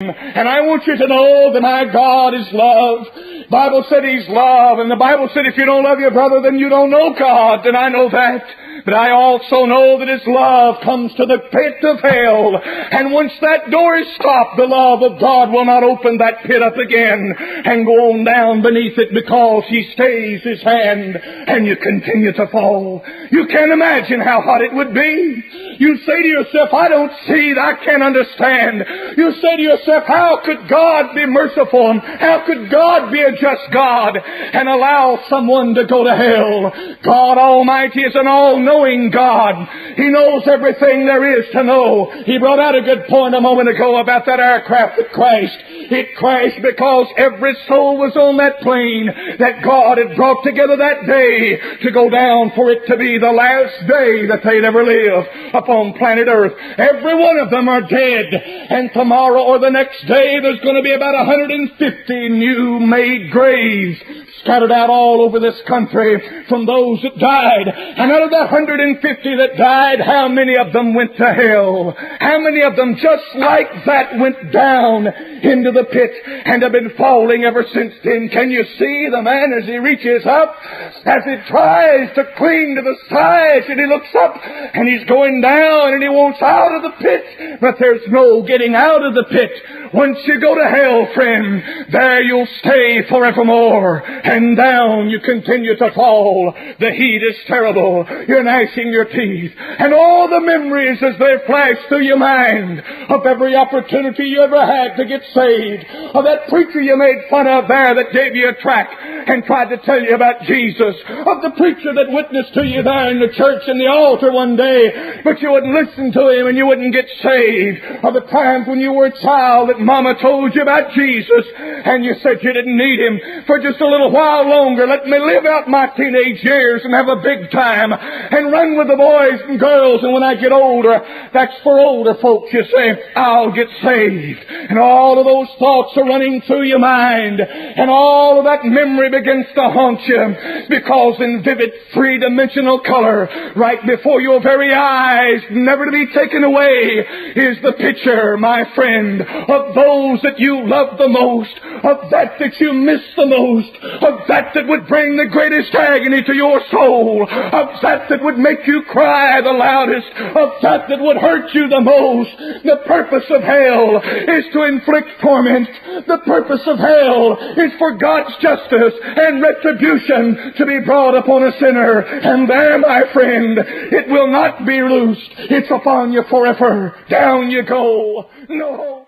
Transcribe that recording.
And I want you to know that my God is love. Bible said He's love, and the Bible said if you don't love your brother, then you don't know God, and I know that. But I also know that His love comes to the pit of hell. And once that door is stopped, the love of God will not open that pit up again and go on down beneath it, because He stays His hand and you continue to fall. You can't imagine how hot it would be. You say to yourself, I don't see it, I can't understand. You say to yourself, how could God be merciful? How could God be a just God and allow someone to go to hell? God Almighty is an all-knowing God. He knows everything there is to know. He brought out a good point a moment ago about that aircraft that crashed. It crashed because every soul was on that plane that God had brought together that day to go down for it to be the last day that they'd ever live upon planet Earth. Every one of them are dead. And tomorrow or the next day there's going to be about 150 new-made graves scattered out all over this country from those that died. And out of that 150 that died, how many of them went to hell? How many of them just like that went down into the pit and have been falling ever since then? Can you see the man as he reaches up, as he tries to cling to the sides, and he looks up and he's going down and he wants out of the pit, but there's no getting out of the pit. Once you go to hell, friend, there you'll stay forevermore, and down you continue to fall. The heat is terrible. You're gnashing your teeth, and all the memories as they flash through your mind of every opportunity you ever had to get saved, of that preacher you made fun of there that gave you a tract and tried to tell you about Jesus, of the preacher that witnessed to you there in the church in the altar one day, but you wouldn't listen to him and you wouldn't get saved, of the times when you were a child that Mama told you about Jesus and you said you didn't need Him for just a little while longer. Let me live out my teenage years and have a big time and run with the boys and girls, and when I get older, that's for older folks, you say, I'll get saved. And all of those thoughts are running through your mind, and all of that memory begins to haunt you, because in vivid three-dimensional color right before your very eyes, never to be taken away, is the picture, my friend, of those that you love the most, of that you miss the most, of that would bring the greatest agony to your soul, of that would make you cry the loudest, of that would hurt you the most. The purpose of hell is to inflict torment. The purpose of hell is for God's justice and retribution to be brought upon a sinner. And there, my friend, it will not be loosed. It's upon you forever. Down you go. No.